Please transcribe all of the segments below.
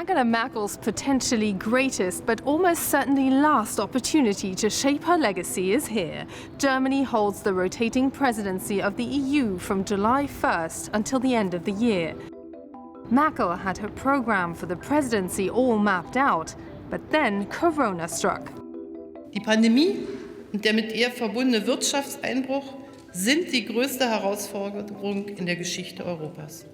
Angela Merkel's potentially greatest but almost certainly last opportunity to shape her legacy is here. Germany holds the rotating presidency of the EU from July 1st until the end of the year. Merkel had her program for the presidency all mapped out, but then Corona struck. Die Pandemie und der mit ihr verbundene Wirtschaftseinbruch sind die größte Herausforderung in der Geschichte Europas.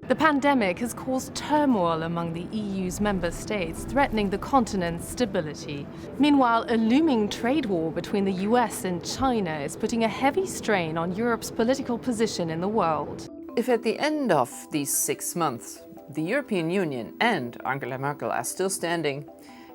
The pandemic has caused turmoil among the EU's member states, threatening the continent's stability. Meanwhile, a looming trade war between the US and China is putting a heavy strain on Europe's political position in the world. If at the end of these 6 months, the European Union and Angela Merkel are still standing,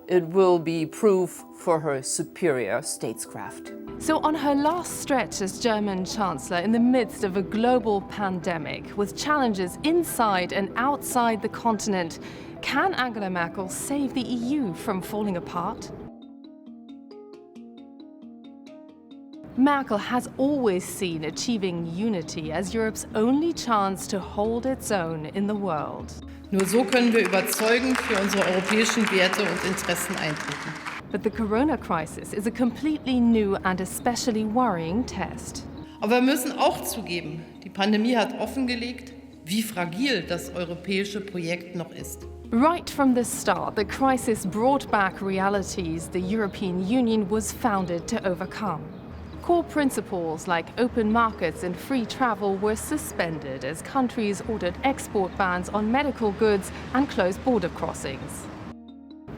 it will be proof for her superior statescraft. So on her last stretch as German Chancellor in the midst of a global pandemic, with challenges inside and outside the continent, can Angela Merkel save the EU from falling apart? Merkel has always seen achieving unity as Europe's only chance to hold its own in the world. Nur so können wir überzeugend für unsere europäischen Werte und Interessen eintreten. But the corona crisis is a completely new and especially worrying test. Aber wir müssen auch zugeben, die Pandemie hat offengelegt, wie fragil das europäische Projekt noch ist. Right from the start, the crisis brought back realities the European Union was founded to overcome. Core principles like open markets and free travel were suspended as countries ordered export bans on medical goods and closed border crossings.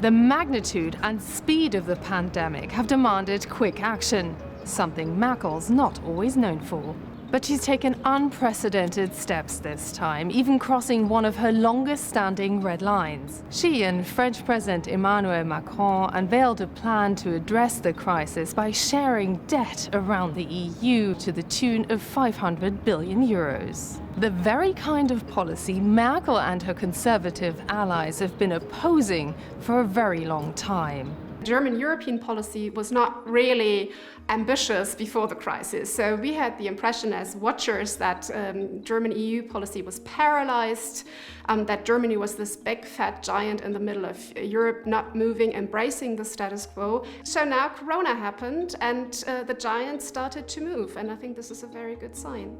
The magnitude and speed of the pandemic have demanded quick action, something Merkel's not always known for. But she's taken unprecedented steps this time, even crossing one of her longest-standing red lines. She and French President Emmanuel Macron unveiled a plan to address the crisis by sharing debt around the EU to the tune of 500 billion euros. The very kind of policy Merkel and her conservative allies have been opposing for a very long time. German European policy was not really ambitious before the crisis. So we had the impression as watchers that German EU policy was paralyzed, that Germany was this big fat giant in the middle of Europe, not moving, embracing the status quo. So now Corona happened and the giant started to move, and I think this is a very good sign.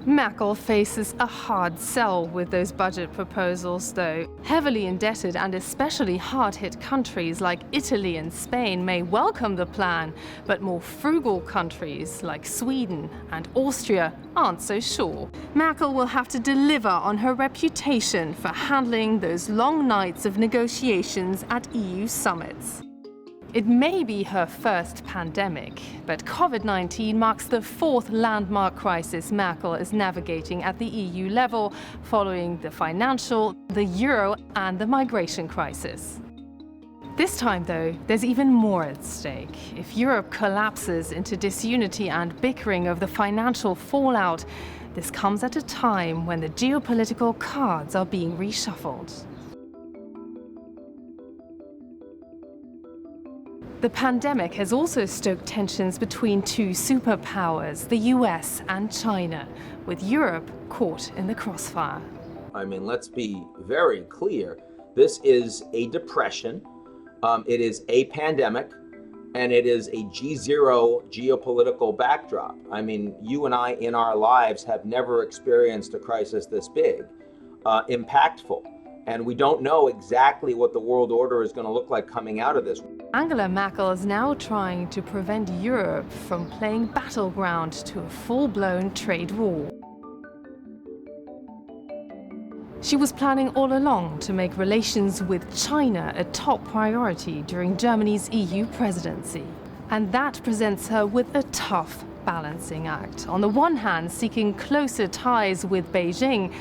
Merkel faces a hard sell with those budget proposals, though. Heavily indebted and especially hard-hit countries like Italy and Spain may welcome the plan, but more frugal countries like Sweden and Austria aren't so sure. Merkel will have to deliver on her reputation for handling those long nights of negotiations at EU summits. It may be her first pandemic, but COVID-19 marks the fourth landmark crisis Merkel is navigating at the EU level, following the financial, the euro, and the migration crisis. This time, though, there's even more at stake. If Europe collapses into disunity and bickering over the financial fallout, this comes at a time when the geopolitical cards are being reshuffled. The pandemic has also stoked tensions between two superpowers, the US and China, with Europe caught in the crossfire. I mean, let's be very clear. This is a depression, it is a pandemic, and it is a G0 geopolitical backdrop. I mean, you and I in our lives have never experienced a crisis this big, impactful. And we don't know exactly what the world order is going to look like coming out of this. Angela Merkel is now trying to prevent Europe from playing battleground to a full-blown trade war. She was planning all along to make relations with China a top priority during Germany's EU presidency. And that presents her with a tough balancing act. On the one hand, seeking closer ties with Beijing,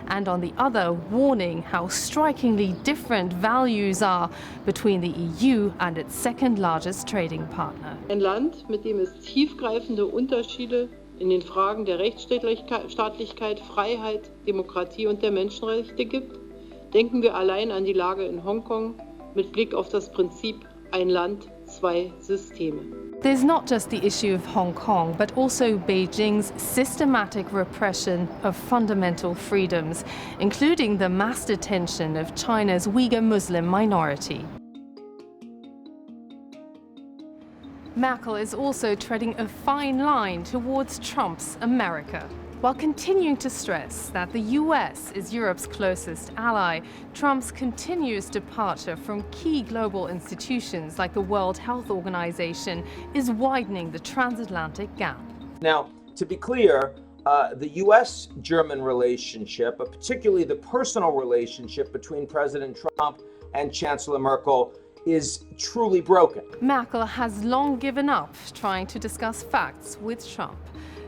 and on the other, warning how strikingly different values are between the EU and its second largest trading partner. Ein Land, mit dem es tiefgreifende Unterschiede in den Fragen der Rechtsstaatlichkeit, Freiheit, Demokratie und der Menschenrechte gibt, denken wir allein an die Lage in Hongkong mit Blick auf das Prinzip ein Land, zwei Systeme. There's not just the issue of Hong Kong, but also Beijing's systematic repression of fundamental freedoms, including the mass detention of China's Uyghur Muslim minority. Merkel is also treading a fine line towards Trump's America. While continuing to stress that the US is Europe's closest ally, Trump's continuous departure from key global institutions like the World Health Organization is widening the transatlantic gap. Now, to be clear, the US-German relationship, particularly the personal relationship between President Trump and Chancellor Merkel, is truly broken. Merkel has long given up trying to discuss facts with Trump,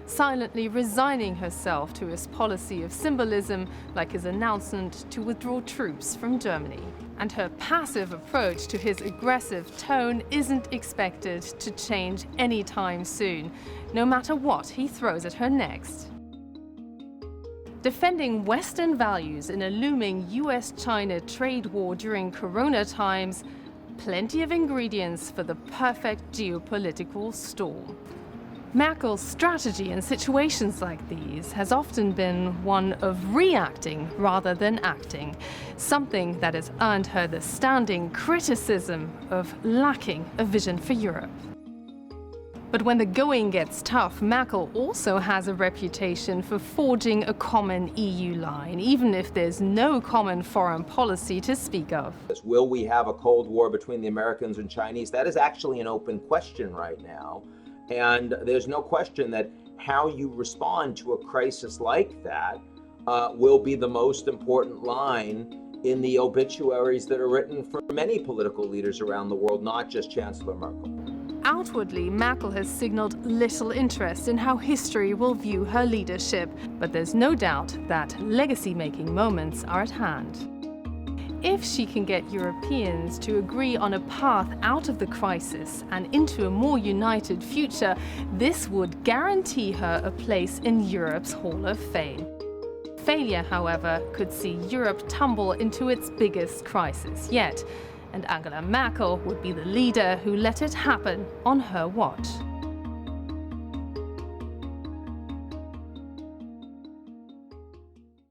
silently resigning herself to his policy of symbolism, like his announcement to withdraw troops from Germany. And her passive approach to his aggressive tone isn't expected to change anytime soon, no matter what he throws at her next. Defending Western values in a looming US-China trade war during Corona times, plenty of ingredients for the perfect geopolitical storm. Merkel's strategy in situations like these has often been one of reacting rather than acting, something that has earned her the standing criticism of lacking a vision for Europe. But when the going gets tough, Merkel also has a reputation for forging a common EU line, even if there's no common foreign policy to speak of. Will we have a Cold War between the Americans and Chinese? That is actually an open question right now. And there's no question that how you respond to a crisis like that will be the most important line in the obituaries that are written for many political leaders around the world, not just Chancellor Merkel. Outwardly, Merkel has signaled little interest in how history will view her leadership, but there's no doubt that legacy-making moments are at hand. If she can get Europeans to agree on a path out of the crisis and into a more united future, this would guarantee her a place in Europe's Hall of Fame. Failure, however, could see Europe tumble into its biggest crisis yet, and Angela Merkel would be the leader who let it happen on her watch.